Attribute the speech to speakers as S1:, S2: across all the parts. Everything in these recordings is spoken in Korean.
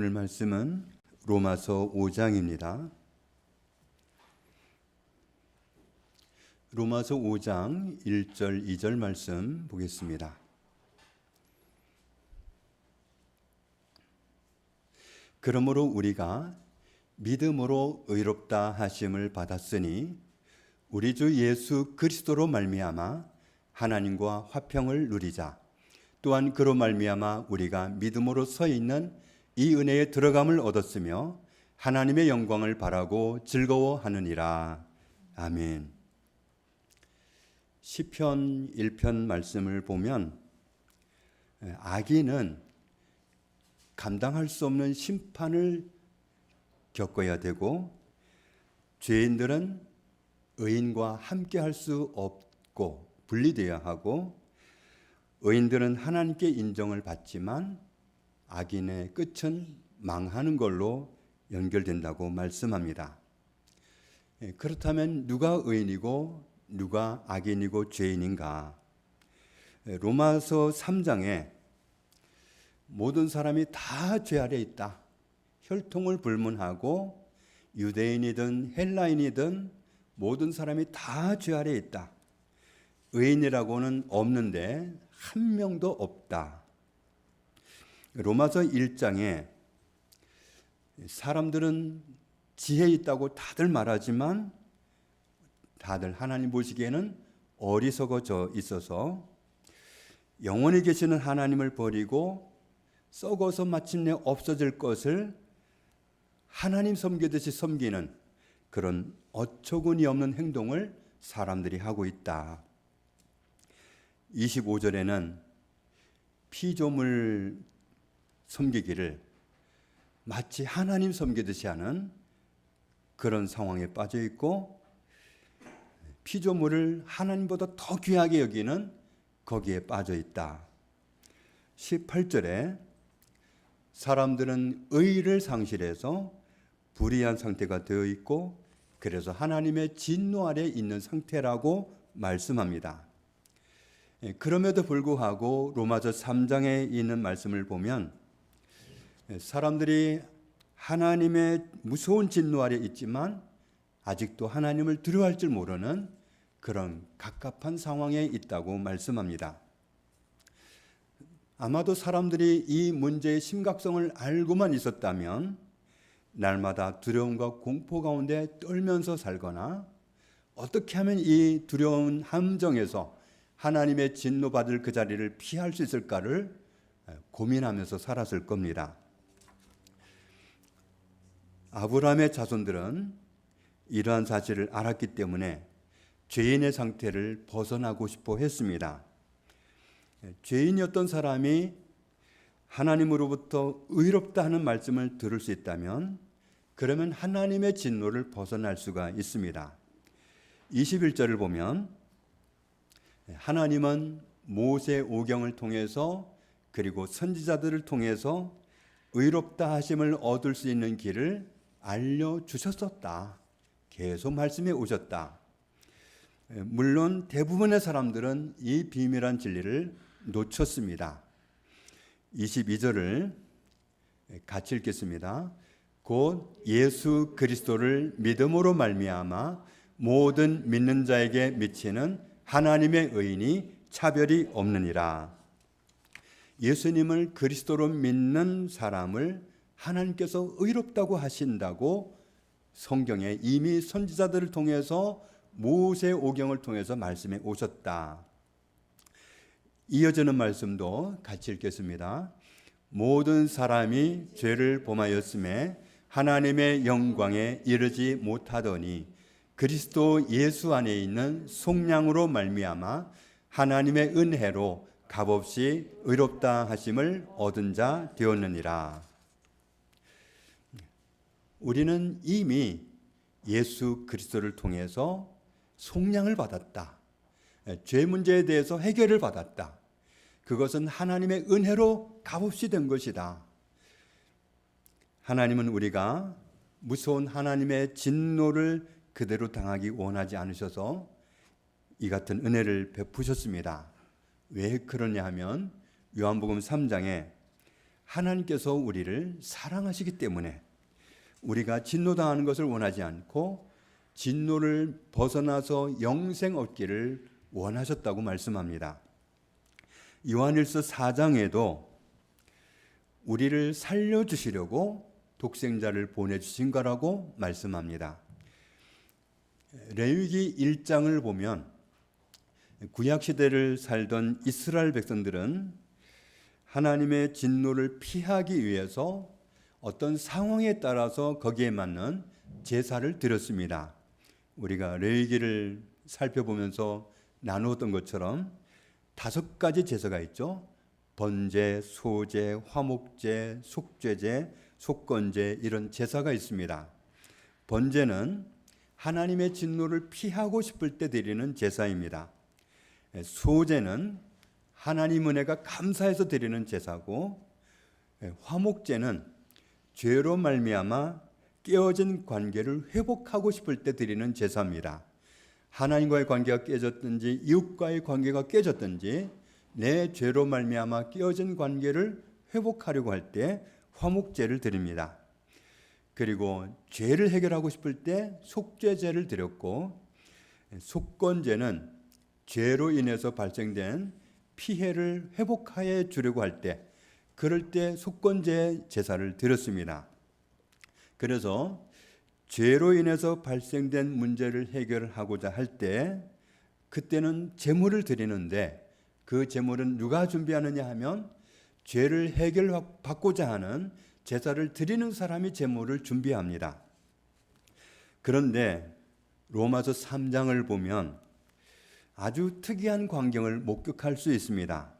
S1: 오늘 말씀은 로마서 5장입니다. 로마서 5장 1절 2절 말씀 보겠습니다. 그러므로 우리가 믿음으로 의롭다 하심을 받았으니 우리 주 예수 그리스도로 말미암아 하나님과 화평을 누리자. 또한 그로 말미암아 우리가 믿음으로 서 있는 이 은혜에 들어감을 얻었으며 하나님의 영광을 바라고 즐거워하느니라. 아멘. 시편 1편 말씀을 보면 악인은 감당할 수 없는 심판을 겪어야 되고 죄인들은 의인과 함께 할 수 없고 분리되어야 하고 의인들은 하나님께 인정을 받지만 악인의 끝은 망하는 걸로 연결된다고 말씀합니다. 그렇다면 누가 의인이고 누가 악인이고 죄인인가? 로마서 3장에 모든 사람이 다 죄 아래 있다. 혈통을 불문하고 유대인이든 헬라인이든 모든 사람이 다 죄 아래 있다. 의인이라고는 없는데 한 명도 없다. 로마서 1장에 사람들은 지혜 있다고 다들 말하지만 다들 하나님 보시기에는 어리석어져 있어서 영원히 계시는 하나님을 버리고 썩어서 마침내 없어질 것을 하나님 섬기듯이 섬기는 그런 어처구니 없는 행동을 사람들이 하고 있다. 25절에는 피조물 섬기기를 마치 하나님 섬기듯이 하는 그런 상황에 빠져 있고 피조물을 하나님보다 더 귀하게 여기는 거기에 빠져 있다. 18절에 사람들은 의를 상실해서 불의한 상태가 되어 있고 그래서 하나님의 진노 아래 있는 상태라고 말씀합니다. 그럼에도 불구하고 로마서 3장에 있는 말씀을 보면 사람들이 하나님의 무서운 진노 아래 있지만 아직도 하나님을 두려워할 줄 모르는 그런 갑갑한 상황에 있다고 말씀합니다. 아마도 사람들이 이 문제의 심각성을 알고만 있었다면 날마다 두려움과 공포 가운데 떨면서 살거나 어떻게 하면 이 두려운 함정에서 하나님의 진노받을 그 자리를 피할 수 있을까를 고민하면서 살았을 겁니다. 아브라함의 자손들은 이러한 사실을 알았기 때문에 죄인의 상태를 벗어나고 싶어 했습니다. 죄인이었던 사람이 하나님으로부터 의롭다 하는 말씀을 들을 수 있다면 그러면 하나님의 진노를 벗어날 수가 있습니다. 21절을 보면 하나님은 모세 오경을 통해서 그리고 선지자들을 통해서 의롭다 하심을 얻을 수 있는 길을 알려주셨었다. 계속 말씀해 오셨다. 물론 대부분의 사람들은 이 비밀한 진리를 놓쳤습니다. 22절을 같이 읽겠습니다. 곧 예수 그리스도를 믿음으로 말미암아 모든 믿는 자에게 미치는 하나님의 의인이 차별이 없느니라. 예수님을 그리스도로 믿는 사람을 하나님께서 의롭다고 하신다고 성경에 이미 선지자들을 통해서 모세 오경을 통해서 말씀해 오셨다. 이어지는 말씀도 같이 읽겠습니다. 모든 사람이 죄를 범하였음에 하나님의 영광에 이르지 못하더니 그리스도 예수 안에 있는 속량으로 말미암아 하나님의 은혜로 값없이 의롭다 하심을 얻은 자 되었느니라. 우리는 이미 예수 그리스도를 통해서 속량을 받았다. 죄 문제에 대해서 해결을 받았다. 그것은 하나님의 은혜로 값없이 된 것이다. 하나님은 우리가 무서운 하나님의 진노를 그대로 당하기 원하지 않으셔서 이 같은 은혜를 베푸셨습니다. 왜 그러냐 하면 요한복음 3장에 하나님께서 우리를 사랑하시기 때문에 우리가 진노당하는 것을 원하지 않고 진노를 벗어나서 영생 얻기를 원하셨다고 말씀합니다. 요한일서 4장에도 우리를 살려주시려고 독생자를 보내주신 거라고 말씀합니다. 레위기 1장을 보면 구약시대를 살던 이스라엘 백성들은 하나님의 진노를 피하기 위해서 어떤 상황에 따라서 거기에 맞는 제사를 드렸습니다. 우리가 레위기를 살펴보면서 나누었던 것처럼 5가지 제사가 있죠. 번제, 소제, 화목제, 속죄제, 속건제 이런 제사가 있습니다. 번제는 하나님의 진노를 피하고 싶을 때 드리는 제사입니다. 소제는 하나님 은혜가 감사해서 드리는 제사고, 화목제는 죄로 말미암아 깨어진 관계를 회복하고 싶을 때 드리는 제사입니다. 하나님과의 관계가 깨졌든지 이웃과의 관계가 깨졌든지 내 죄로 말미암아 깨어진 관계를 회복하려고 할 때 화목제를 드립니다. 그리고 죄를 해결하고 싶을 때 속죄제를 드렸고, 속건제는 죄로 인해서 발생된 피해를 회복하여 주려고 할 때, 그럴 때 속건제 제사를 드렸습니다. 그래서 죄로 인해서 발생된 문제를 해결하고자 할 때 그때는 제물을 드리는데, 그 제물은 누가 준비하느냐 하면 죄를 해결받고자 하는 제사를 드리는 사람이 제물을 준비합니다. 그런데 로마서 3장을 보면 아주 특이한 광경을 목격할 수 있습니다.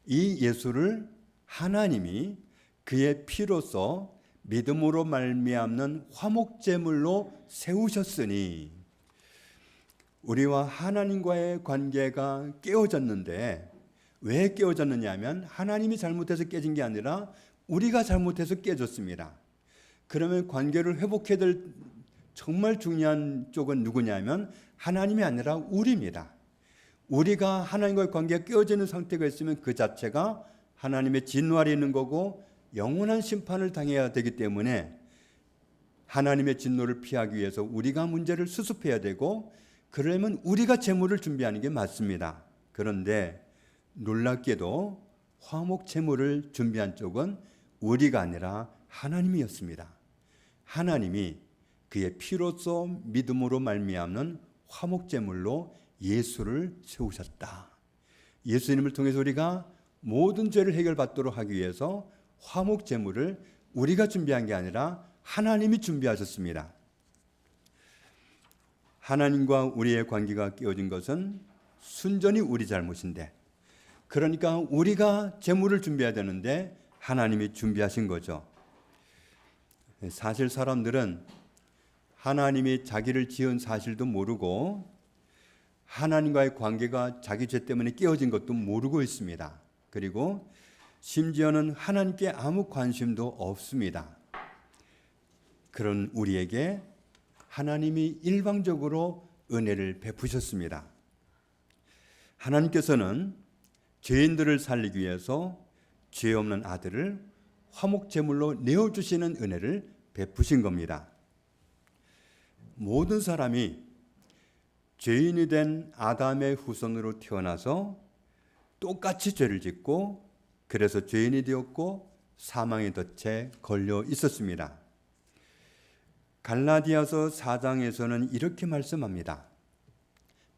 S1: 이 예수를 하나님이 그의 피로써 믿음으로 말미암는 화목제물로 세우셨으니, 우리와 하나님과의 관계가 깨어졌는데 왜 깨어졌느냐 하면 하나님이 잘못해서 깨진 게 아니라 우리가 잘못해서 깨졌습니다. 그러면 관계를 회복해야 될 정말 중요한 쪽은 누구냐면 하나님이 아니라 우리입니다. 우리가 하나님과의 관계가 깨어지는 상태가 있으면 그 자체가 하나님의 진노 아래 있는 거고 영원한 심판을 당해야 되기 때문에 하나님의 진노를 피하기 위해서 우리가 문제를 수습해야 되고, 그러려면 우리가 제물을 준비하는 게 맞습니다. 그런데 놀랍게도 화목 제물을 준비한 쪽은 우리가 아니라 하나님이었습니다. 하나님이 그의 피로써 믿음으로 말미암는 화목 제물로 예수를 세우셨다. 예수님을 통해서 우리가 모든 죄를 해결받도록 하기 위해서 화목 제물을 우리가 준비한 게 아니라 하나님이 준비하셨습니다. 하나님과 우리의 관계가 깨어진 것은 순전히 우리 잘못인데, 그러니까 우리가 제물을 준비해야 되는데 하나님이 준비하신 거죠. 사실 사람들은 하나님이 자기를 지은 사실도 모르고 하나님과의 관계가 자기 죄 때문에 깨어진 것도 모르고 있습니다. 그리고 심지어는 하나님께 아무 관심도 없습니다. 그런 우리에게 하나님이 일방적으로 은혜를 베푸셨습니다. 하나님께서는 죄인들을 살리기 위해서 죄 없는 아들을 화목제물로 내어주시는 은혜를 베푸신 겁니다. 모든 사람이 죄인이 된 아담의 후손으로 태어나서 똑같이 죄를 짓고 그래서 죄인이 되었고 사망의 덫에 걸려 있었습니다. 갈라디아서 4장에서는 이렇게 말씀합니다.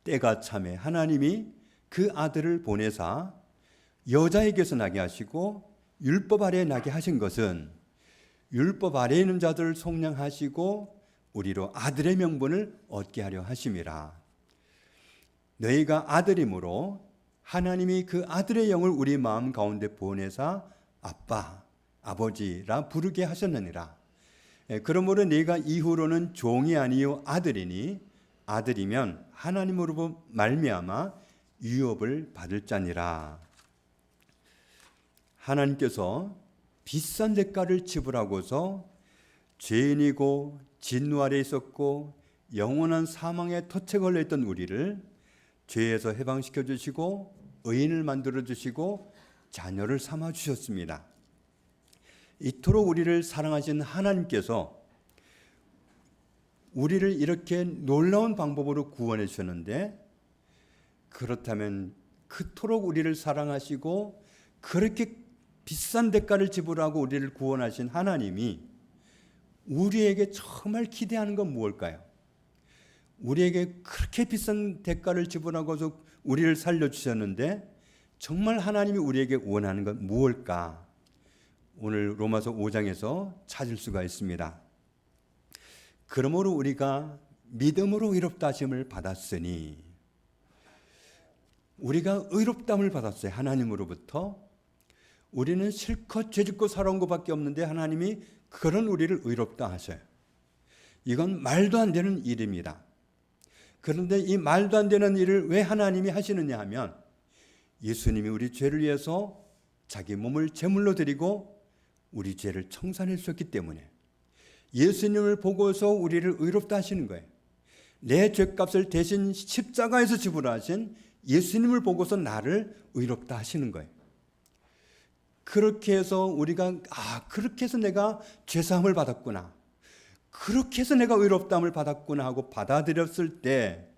S1: 때가 참에 하나님이 그 아들을 보내사 여자에게서 나게 하시고 율법 아래에 나게 하신 것은 율법 아래에 있는 자들을 속량하시고 우리로 아들의 명분을 얻게 하려 하심이라. 너희가 아들이므로 하나님이 그 아들의 영을 우리 마음 가운데 보내사 아빠, 아버지라 부르게 하셨느니라. 그러므로 네가 이후로는 종이 아니요 아들이니 아들이면 하나님으로 말미암아 유업을 받을 자니라. 하나님께서 비싼 대가를 지불하고서 죄인이고 진노 아래 있었고 영원한 사망의 덫에 걸려있던 우리를 죄에서 해방시켜 주시고 의인을 만들어 주시고 자녀를 삼아 주셨습니다. 이토록 우리를 사랑하신 하나님께서 우리를 이렇게 놀라운 방법으로 구원해 주셨는데, 그렇다면 그토록 우리를 사랑하시고 그렇게 비싼 대가를 지불하고 우리를 구원하신 하나님이 우리에게 정말 기대하는 건 무엇일까요? 우리에게 그렇게 비싼 대가를 지불하고서 우리를 살려주셨는데 정말 하나님이 우리에게 원하는 건 무엇일까? 오늘 로마서 5장에서 찾을 수가 있습니다. 그러므로 우리가 믿음으로 의롭다 하심을 받았으니, 우리가 의롭다함을 받았어요. 하나님으로부터. 우리는 실컷 죄짓고 살아온 것밖에 없는데 하나님이 그런 우리를 의롭다 하셔요. 이건 말도 안 되는 일입니다. 그런데 이 말도 안 되는 일을 왜 하나님이 하시느냐 하면, 예수님이 우리 죄를 위해서 자기 몸을 제물로 드리고 우리 죄를 청산해 주셨기 때문에, 예수님을 보고서 우리를 의롭다 하시는 거예요. 내 죄값을 대신 십자가에서 지불하신 예수님을 보고서 나를 의롭다 하시는 거예요. 그렇게 해서 우리가 그렇게 해서 내가 죄사함을 받았구나, 그렇게 해서 내가 의롭다함을 받았구나 하고 받아들였을 때,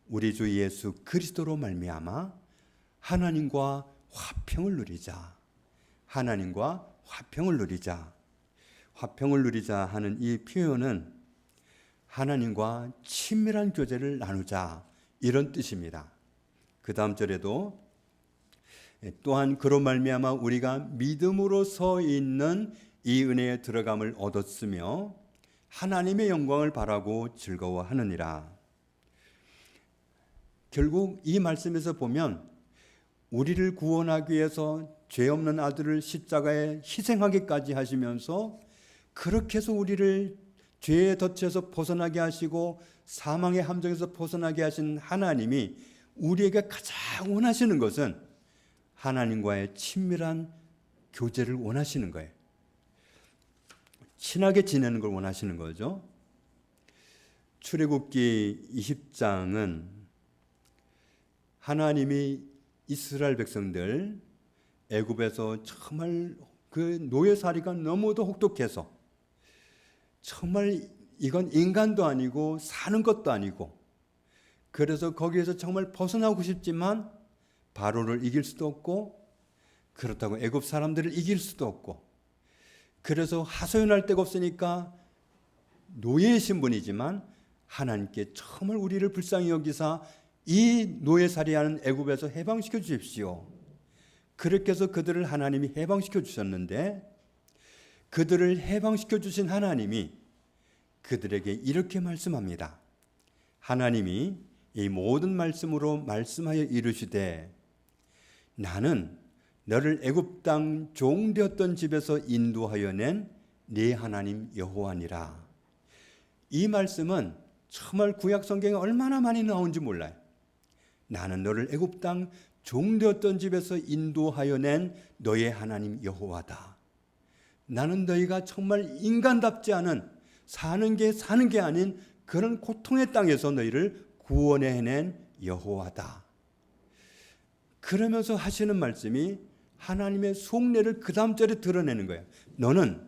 S1: 우리 주 예수 그리스도로 말미암아 하나님과 화평을 누리자. 하나님과 화평을 누리자. 화평을 누리자 하는 이 표현은 하나님과 친밀한 교제를 나누자, 이런 뜻입니다. 그 다음 절에도 또한 그로 말미암아 우리가 믿음으로 서 있는 이 은혜에 들어감을 얻었으며 하나님의 영광을 바라고 즐거워하느니라. 결국 이 말씀에서 보면 우리를 구원하기 위해서 죄 없는 아들을 십자가에 희생하기까지 하시면서, 그렇게 해서 우리를 죄의 덫에서 벗어나게 하시고 사망의 함정에서 벗어나게 하신 하나님이 우리에게 가장 원하시는 것은 하나님과의 친밀한 교제를 원하시는 거예요. 친하게 지내는 걸 원하시는 거죠. 출애굽기 20장은 하나님이 이스라엘 백성들 애굽에서 정말 그 노예살이가 너무도 혹독해서, 정말 이건 인간도 아니고 사는 것도 아니고, 그래서 거기에서 정말 벗어나고 싶지만 바로를 이길 수도 없고, 그렇다고 애굽 사람들을 이길 수도 없고, 그래서 하소연할 데가 없으니까 노예의 신분이지만 하나님께 정말 우리를 불쌍히 여기사 이 노예살이하는 애굽에서 해방시켜 주십시오. 그렇게 해서 그들을 하나님이 해방시켜 주셨는데, 그들을 해방시켜 주신 하나님이 그들에게 이렇게 말씀합니다. 하나님이 이 모든 말씀으로 말씀하여 이르시되, 나는 너를 애굽 땅 종되었던 집에서 인도하여 낸 네 하나님 여호와니라. 이 말씀은 정말 구약 성경에 얼마나 많이 나온지 몰라요. 나는 너를 애굽 땅 종되었던 집에서 인도하여 낸 너의 하나님 여호와다. 나는 너희가 정말 인간답지 않은, 사는 게 아닌 그런 고통의 땅에서 너희를 구원해낸 여호와다. 그러면서 하시는 말씀이 하나님의 속내를 그 다음 절에 드러내는 거예요. 너는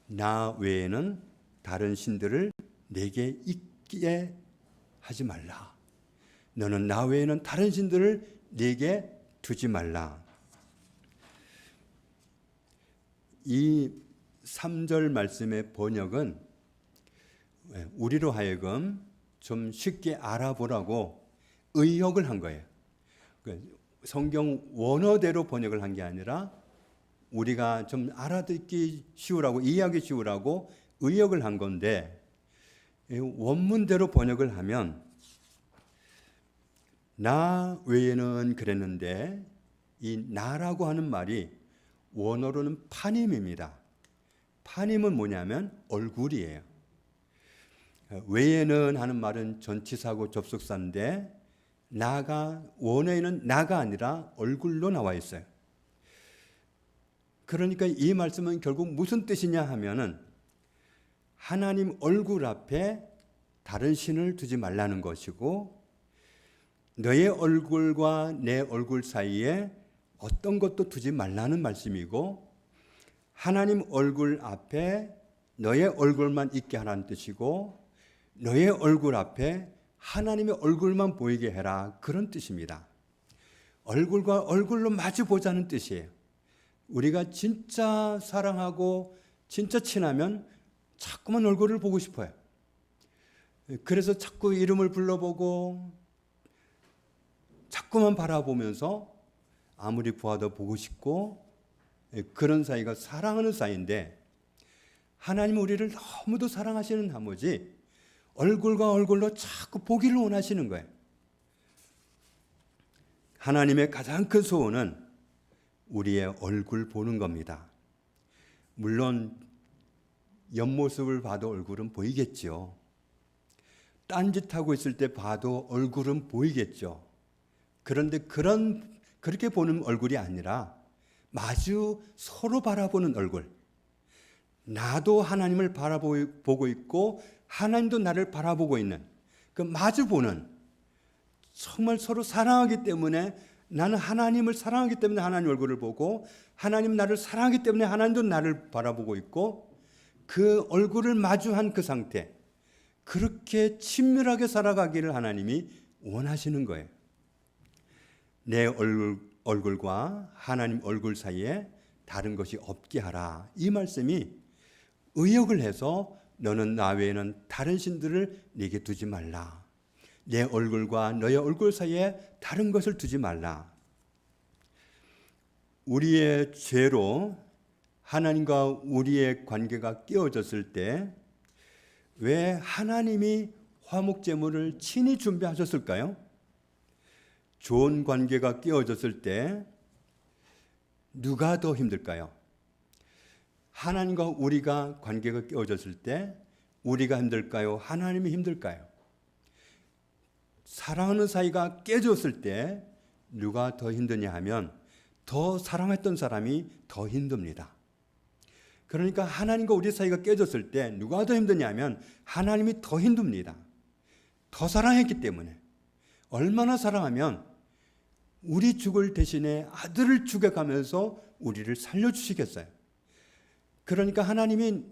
S1: 나 외에는 다른 신들을 내게 있게 하지 말라. 너는 나 외에는 다른 신들을 내게 두지 말라. 이 3절 말씀의 번역은 우리로 하여금 좀 쉽게 알아보라고 의역을 한 거예요. 성경 원어대로 번역을 한 게 아니라 우리가 좀 알아듣기 쉬우라고, 이해하기 쉬우라고 의역을 한 건데, 원문대로 번역을 하면 나 외에는 그랬는데, 이 나라고 하는 말이 원어로는 파님입니다. 파님은 뭐냐면 얼굴이에요. 외에는 하는 말은 전치사고 접속사인데, 나가 원어에는 나가 아니라 얼굴로 나와 있어요. 그러니까 이 말씀은 결국 무슨 뜻이냐 하면은 하나님 얼굴 앞에 다른 신을 두지 말라는 것이고, 너의 얼굴과 내 얼굴 사이에 어떤 것도 두지 말라는 말씀이고, 하나님 얼굴 앞에 너의 얼굴만 있게 하라는 뜻이고, 너의 얼굴 앞에 하나님의 얼굴만 보이게 해라, 그런 뜻입니다. 얼굴과 얼굴로 마주 보자는 뜻이에요. 우리가 진짜 사랑하고 진짜 친하면 자꾸만 얼굴을 보고 싶어요. 그래서 자꾸 이름을 불러보고 자꾸만 바라보면서 아무리 보아도 보고 싶고, 그런 사이가 사랑하는 사이인데, 하나님은 우리를 너무도 사랑하시는 나머지 얼굴과 얼굴로 자꾸 보기를 원하시는 거예요. 하나님의 가장 큰 소원은 우리의 얼굴 보는 겁니다. 물론 옆모습을 봐도 얼굴은 보이겠죠. 딴짓하고 있을 때 봐도 얼굴은 보이겠죠. 그런데 그렇게 보는 얼굴이 아니라 마주 서로 바라보는 얼굴. 나도 하나님을 바라보고 있고 하나님도 나를 바라보고 있는 그 마주 보는, 정말 서로 사랑하기 때문에, 나는 하나님을 사랑하기 때문에 하나님 얼굴을 보고, 하나님 나를 사랑하기 때문에 하나님도 나를 바라보고 있고, 그 얼굴을 마주한 그 상태, 그렇게 친밀하게 살아가기를 하나님이 원하시는 거예요. 내 얼굴과 하나님 얼굴 사이에 다른 것이 없게 하라, 이 말씀이 의역을 해서 너는 나 외에는 다른 신들을 네게 두지 말라, 내 얼굴과 너의 얼굴 사이에 다른 것을 두지 말라. 우리의 죄로 하나님과 우리의 관계가 깨어졌을 때 왜 하나님이 화목제물을 친히 준비하셨을까요? 좋은 관계가 깨어졌을 때 누가 더 힘들까요? 하나님과 우리가 관계가 깨어졌을 때 우리가 힘들까요? 하나님이 힘들까요? 사랑하는 사이가 깨졌을 때 누가 더 힘드냐 하면 더 사랑했던 사람이 더 힘듭니다. 그러니까 하나님과 우리 사이가 깨졌을 때 누가 더 힘드냐 하면 하나님이 더 힘듭니다. 더 사랑했기 때문에. 얼마나 사랑하면 우리 죽을 대신에 아들을 죽여가면서 우리를 살려주시겠어요. 그러니까 하나님이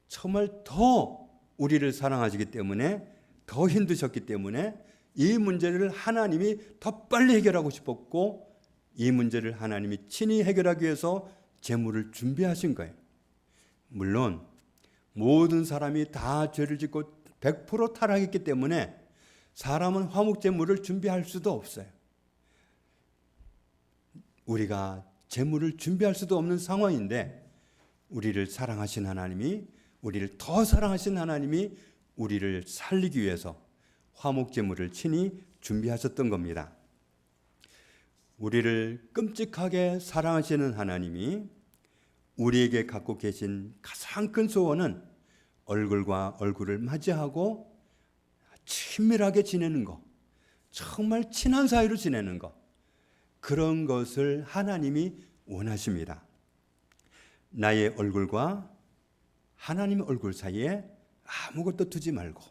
S1: 정말 더 우리를 사랑하시기 때문에, 더 힘드셨기 때문에 이 문제를 하나님이 더 빨리 해결하고 싶었고, 이 문제를 하나님이 친히 해결하기 위해서 제물을 준비하신 거예요. 물론 모든 사람이 다 죄를 짓고 100% 타락했기 때문에 사람은 화목제물을 준비할 수도 없어요. 우리가 제물을 준비할 수도 없는 상황인데, 우리를 사랑하신 하나님이, 우리를 더 사랑하신 하나님이 우리를 살리기 위해서 화목제물을 친히 준비하셨던 겁니다. 우리를 끔찍하게 사랑하시는 하나님이 우리에게 갖고 계신 가장 큰 소원은 얼굴과 얼굴을 맞이하고 친밀하게 지내는 것, 정말 친한 사이로 지내는 것, 그런 것을 하나님이 원하십니다. 나의 얼굴과 하나님의 얼굴 사이에 아무것도 두지 말고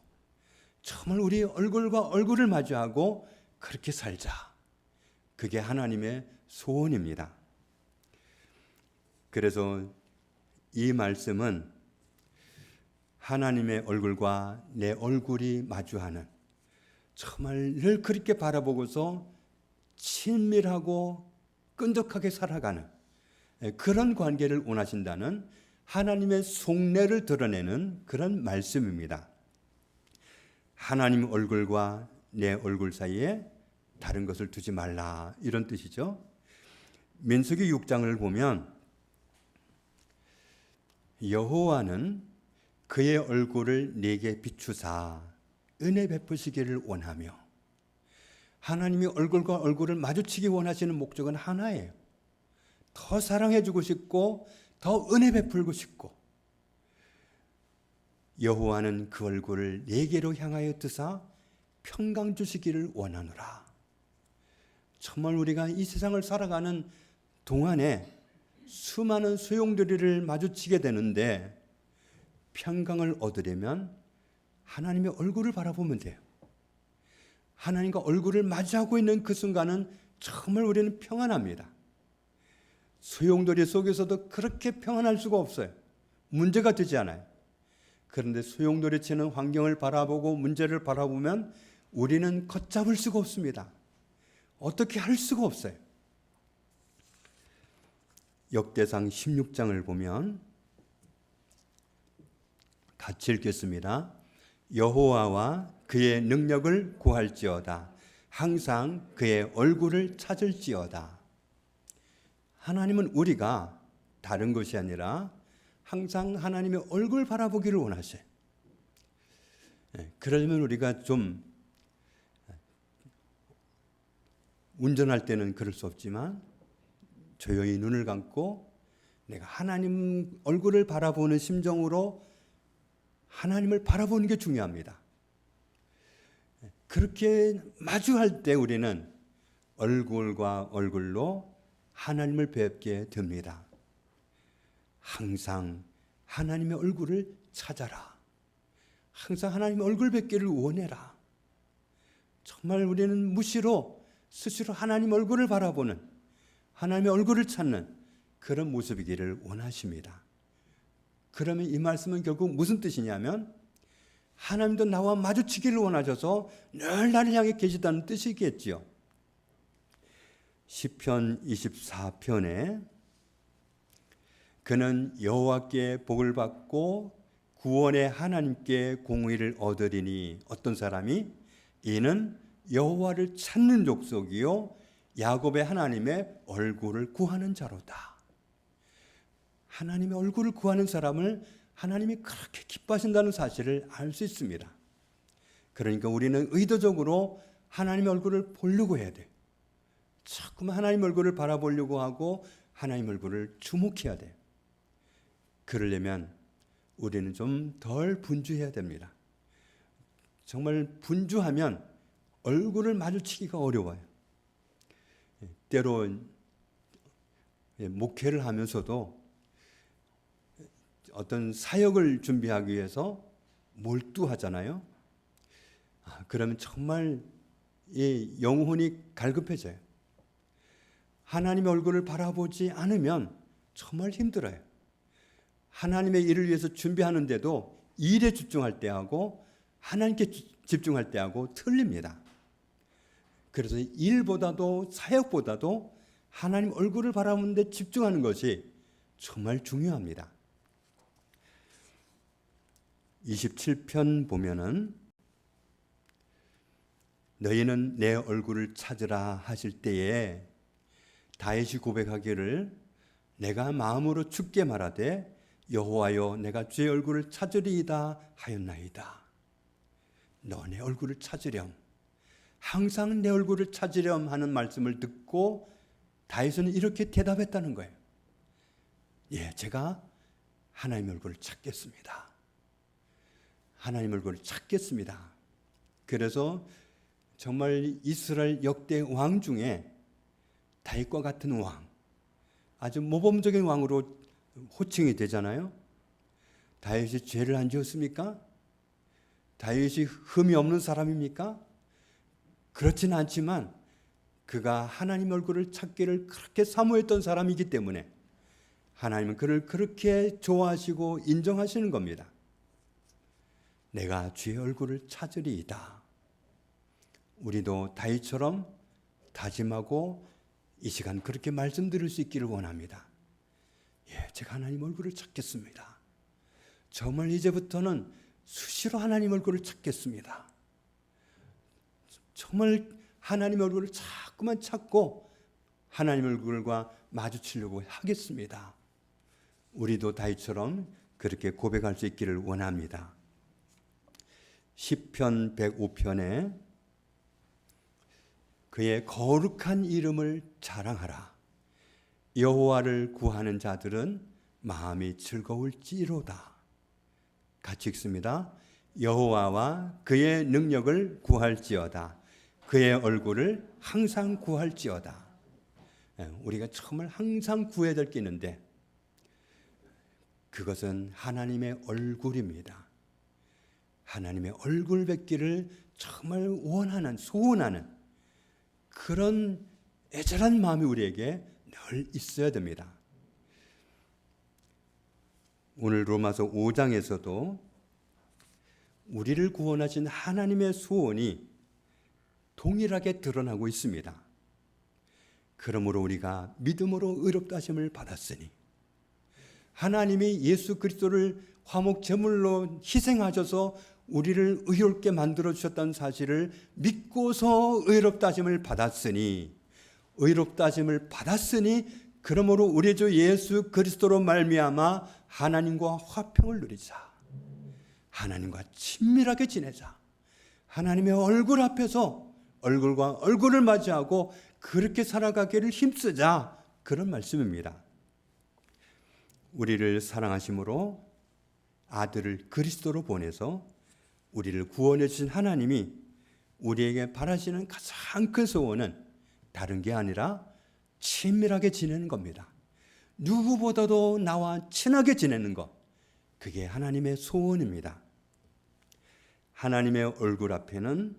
S1: 정말 우리 얼굴과 얼굴을 마주하고 그렇게 살자. 그게 하나님의 소원입니다. 그래서 이 말씀은 하나님의 얼굴과 내 얼굴이 마주하는, 정말 늘 그렇게 바라보고서 친밀하고 끈적하게 살아가는 그런 관계를 원하신다는 하나님의 속내를 드러내는 그런 말씀입니다. 하나님 얼굴과 내 얼굴 사이에 다른 것을 두지 말라, 이런 뜻이죠. 민수기 6장을 보면 여호와는 그의 얼굴을 내게 비추사 은혜 베푸시기를 원하며, 하나님이 얼굴과 얼굴을 마주치기 원하시는 목적은 하나예요. 더 사랑해주고 싶고 더 은혜 베풀고 싶고, 여호와는 그 얼굴을 내게로 향하여 드사 평강 주시기를 원하노라. 정말 우리가 이 세상을 살아가는 동안에 수많은 소용돌이를 마주치게 되는데, 평강을 얻으려면 하나님의 얼굴을 바라보면 돼요. 하나님과 얼굴을 마주하고 있는 그 순간은 정말 우리는 평안합니다. 소용돌이 속에서도 그렇게 평안할 수가 없어요. 문제가 되지 않아요. 그런데 소용돌이 치는 환경을 바라보고 문제를 바라보면 우리는 걷잡을 수가 없습니다. 어떻게 할 수가 없어요. 역대상 16장을 보면 같이 읽겠습니다. 여호와와 그의 능력을 구할지어다. 항상 그의 얼굴을 찾을지어다. 하나님은 우리가 다른 것이 아니라 항상 하나님의 얼굴 바라보기를 원하셔요. 그러려면 우리가 좀 운전할 때는 그럴 수 없지만 조용히 눈을 감고 내가 하나님 얼굴을 바라보는 심정으로 하나님을 바라보는 게 중요합니다. 그렇게 마주할 때 우리는 얼굴과 얼굴로 하나님을 뵙게 됩니다. 항상 하나님의 얼굴을 찾아라. 항상 하나님의 얼굴 뵙기를 원해라. 정말 우리는 무시로 스스로 하나님 얼굴을 바라보는, 하나님의 얼굴을 찾는 그런 모습이기를 원하십니다. 그러면 이 말씀은 결국 무슨 뜻이냐면 하나님도 나와 마주치기를 원하셔서 늘 나를 향해 계시다는 뜻이겠지요. 시편 24편에 그는 여호와께 복을 받고 구원의 하나님께 공의를 얻으리니 어떤 사람이 이는 여호와를 찾는 족속이요 야곱의 하나님의 얼굴을 구하는 자로다. 하나님의 얼굴을 구하는 사람을 하나님이 그렇게 기뻐하신다는 사실을 알 수 있습니다. 그러니까 우리는 의도적으로 하나님의 얼굴을 보려고 해야 돼요. 자꾸만 하나님 얼굴을 바라보려고 하고 하나님 얼굴을 주목해야 돼요. 그러려면 우리는 좀 덜 분주해야 됩니다. 정말 분주하면 얼굴을 마주치기가 어려워요. 때로 목회를 하면서도 어떤 사역을 준비하기 위해서 몰두하잖아요. 그러면 정말 이 영혼이 갈급해져요. 하나님의 얼굴을 바라보지 않으면 정말 힘들어요. 하나님의 일을 위해서 준비하는데도 일에 집중할 때하고 하나님께 집중할 때하고 틀립니다. 그래서 일보다도 사역보다도 하나님 얼굴을 바라보는 데 집중하는 것이 정말 중요합니다. 27편 보면은 너희는 내 얼굴을 찾으라 하실 때에 다윗이 고백하기를 내가 마음으로 주께 말하되 여호와여 내가 주의 얼굴을 찾으리이다 하였나이다. 너 내 얼굴을 찾으렴, 항상 내 얼굴을 찾으렴 하는 말씀을 듣고 다윗은 이렇게 대답했다는 거예요. 예, 제가 하나님 얼굴을 찾겠습니다. 하나님 얼굴을 찾겠습니다. 그래서 정말 이스라엘 역대 왕 중에 다윗과 같은 왕, 아주 모범적인 왕으로 호칭이 되잖아요. 다윗이 죄를 안 지었습니까? 다윗이 흠이 없는 사람입니까? 그렇지는 않지만 그가 하나님 얼굴을 찾기를 그렇게 사모했던 사람이기 때문에 하나님은 그를 그렇게 좋아하시고 인정하시는 겁니다. 내가 주의 얼굴을 찾으리이다. 우리도 다윗처럼 다짐하고 이 시간 그렇게 말씀드릴 수 있기를 원합니다. 예, 제가 하나님 얼굴을 찾겠습니다. 정말 이제부터는 수시로 하나님 얼굴을 찾겠습니다. 정말 하나님 얼굴을 자꾸만 찾고 하나님 얼굴과 마주치려고 하겠습니다. 우리도 다윗처럼 그렇게 고백할 수 있기를 원합니다. 시편 105편에 그의 거룩한 이름을 자랑하라. 여호와를 구하는 자들은 마음이 즐거울지로다. 같이 읽습니다. 여호와와 그의 능력을 구할지어다. 그의 얼굴을 항상 구할지어다. 우리가 정말 항상 구해야 될 게 있는데 그것은 하나님의 얼굴입니다. 하나님의 얼굴 뵙기를 정말 원하는, 소원하는 그런 애절한 마음이 우리에게 늘 있어야 됩니다. 오늘 로마서 5장에서도 우리를 구원하신 하나님의 소원이 동일하게 드러나고 있습니다. 그러므로 우리가 믿음으로 의롭다 하심을 받았으니 하나님이 예수 그리스도를 화목 제물로 희생하셔서 우리를 의롭게 만들어 주셨다는 사실을 믿고서 의롭다 하심을 받았으니 그러므로 우리 주 예수 그리스도로 말미암아 하나님과 화평을 누리자. 하나님과 친밀하게 지내자. 하나님의 얼굴 앞에서 얼굴과 얼굴을 맞이하고 그렇게 살아가기를 힘쓰자. 그런 말씀입니다. 우리를 사랑하심으로 아들을 그리스도로 보내서 우리를 구원해 주신 하나님이 우리에게 바라시는 가장 큰 소원은 다른 게 아니라 친밀하게 지내는 겁니다. 누구보다도 나와 친하게 지내는 것, 그게 하나님의 소원입니다. 하나님의 얼굴 앞에는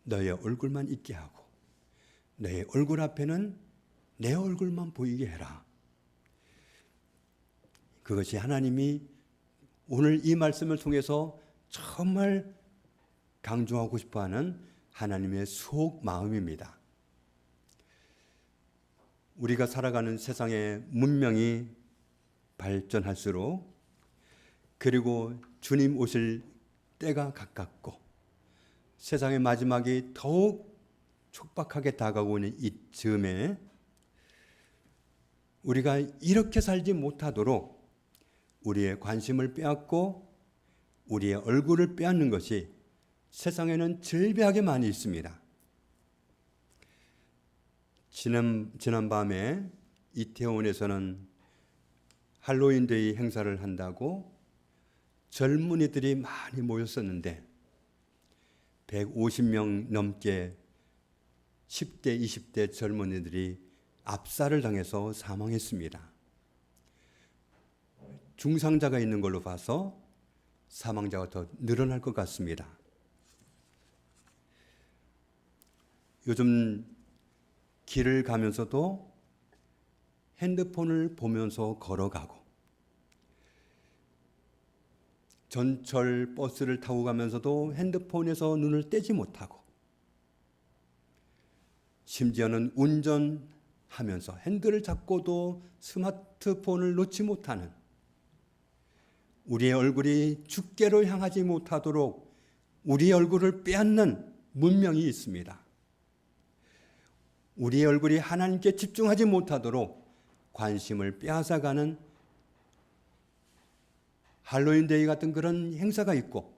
S1: 너의 얼굴만 있게 하고 너의 얼굴 앞에는 내 얼굴만 보이게 해라. 그것이 하나님이 오늘 이 말씀을 통해서 정말 강조하고 싶어하는 하나님의 속 마음입니다. 우리가 살아가는 세상의 문명이 발전할수록 그리고 주님 오실 때가 가깝고 세상의 마지막이 더욱 촉박하게 다가오고 있는 이 즈음에 우리가 이렇게 살지 못하도록 우리의 관심을 빼앗고 우리의 얼굴을 빼앗는 것이 세상에는 질비하게 많이 있습니다. 지난 밤에 이태원에서는 할로윈데이 행사를 한다고 젊은이들이 많이 모였었는데 150명 넘게 10대, 20대 젊은이들이 압살을 당해서 사망했습니다. 중상자가 있는 걸로 봐서 사망자가 더 늘어날 것 같습니다. 요즘 길을 가면서도 핸드폰을 보면서 걸어가고 전철 버스를 타고 가면서도 핸드폰에서 눈을 떼지 못하고 심지어는 운전하면서 핸들을 잡고도 스마트폰을 놓지 못하는 우리의 얼굴이 주께로 향하지 못하도록 우리의 얼굴을 빼앗는 문명이 있습니다. 우리의 얼굴이 하나님께 집중하지 못하도록 관심을 빼앗아가는 할로윈데이 같은 그런 행사가 있고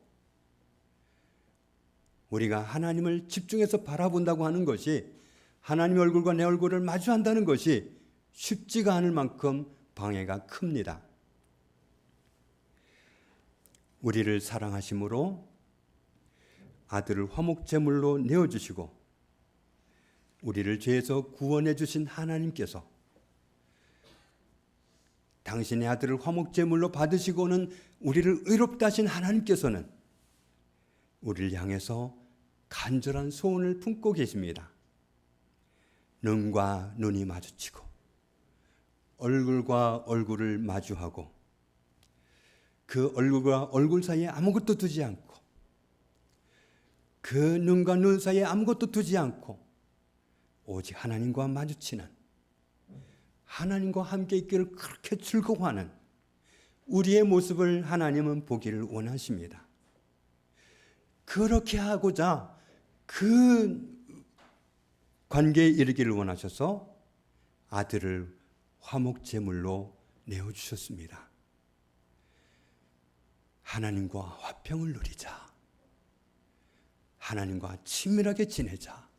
S1: 우리가 하나님을 집중해서 바라본다고 하는 것이 하나님의 얼굴과 내 얼굴을 마주한다는 것이 쉽지가 않을 만큼 방해가 큽니다. 우리를 사랑하심으로 아들을 화목제물로 내어주시고 우리를 죄에서 구원해 주신 하나님께서 당신의 아들을 화목제물로 받으시고는 우리를 의롭다 하신 하나님께서는 우리를 향해서 간절한 소원을 품고 계십니다. 눈과 눈이 마주치고 얼굴과 얼굴을 마주하고 그 얼굴과 얼굴 사이에 아무것도 두지 않고 그 눈과 눈 사이에 아무것도 두지 않고 오직 하나님과 마주치는 하나님과 함께 있기를 그렇게 즐거워하는 우리의 모습을 하나님은 보기를 원하십니다. 그렇게 하고자 그 관계에 이르기를 원하셔서 아들을 화목제물로 내어주셨습니다. 하나님과 화평을 누리자. 하나님과 친밀하게 지내자.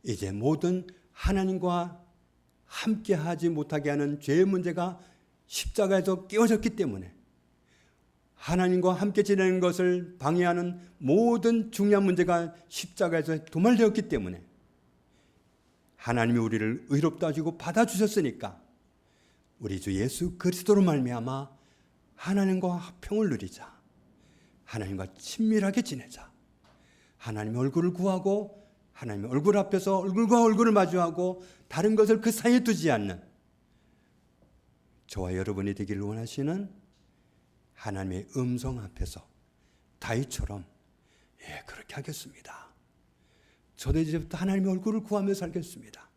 S1: 이제 모든 하나님과 함께하지 못하게 하는 죄의 문제가 십자가에서 깨어졌기 때문에 하나님과 함께 지내는 것을 방해하는 모든 중요한 문제가 십자가에서 도말되었기 때문에 하나님이 우리를 의롭다 하시고 받아주셨으니까 우리 주 예수 그리스도로 말미암아 하나님과 화평을 누리자. 하나님과 친밀하게 지내자. 하나님의 얼굴을 구하고 하나님의 얼굴 앞에서 얼굴과 얼굴을 마주하고 다른 것을 그 사이에 두지 않는 저와 여러분이 되기를 원하시는 하나님의 음성 앞에서 다윗처럼 그렇게 하겠습니다. 저도 이제부터 하나님의 얼굴을 구하며 살겠습니다.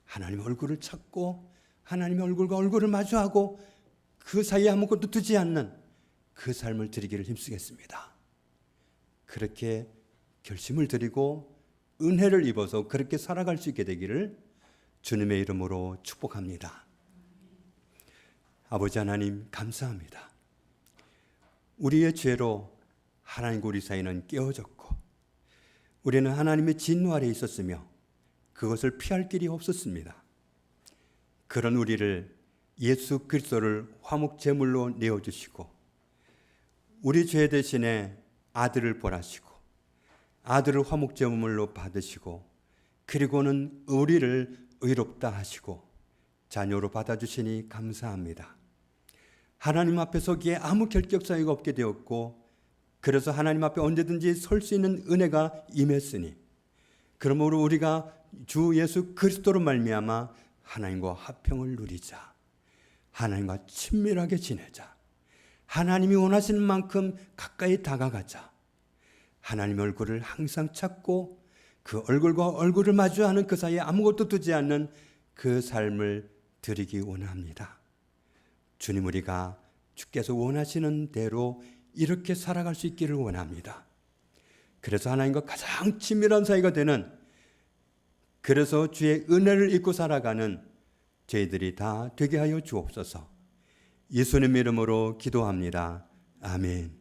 S1: 하나님의 얼굴을 찾고 하나님의 얼굴과 얼굴을 마주하고 그 사이에 아무것도 두지 않는 그 삶을 드리기를 힘쓰겠습니다. 그렇게 결심을 드리고 은혜를 입어서 그렇게 살아갈 수 있게 되기를 주님의 이름으로 축복합니다. 아버지 하나님 감사합니다. 우리의 죄로 하나님과 우리 사이는 깨어졌고 우리는 하나님의 진노 아래에 있었으며 그것을 피할 길이 없었습니다. 그런 우리를 예수 그리스도를 화목제물로 내어주시고 우리 죄 대신에 아들을 벌하시고 아들을 화목제물로 받으시고 그리고는 우리를 의롭다 하시고 자녀로 받아주시니 감사합니다. 하나님 앞에 서기에 아무 결격 사유가 없게 되었고 그래서 하나님 앞에 언제든지 설 수 있는 은혜가 임했으니 그러므로 우리가 주 예수 그리스도로 말미암아 하나님과 화평을 누리자. 하나님과 친밀하게 지내자. 하나님이 원하시는 만큼 가까이 다가가자. 하나님의 얼굴을 항상 찾고 그 얼굴과 얼굴을 마주하는 그 사이에 아무것도 두지 않는 그 삶을 드리기 원합니다. 주님, 우리가 주께서 원하시는 대로 이렇게 살아갈 수 있기를 원합니다. 그래서 하나님과 가장 친밀한 사이가 되는, 그래서 주의 은혜를 입고 살아가는 저희들이 다 되게 하여 주옵소서. 예수님 이름으로 기도합니다. 아멘.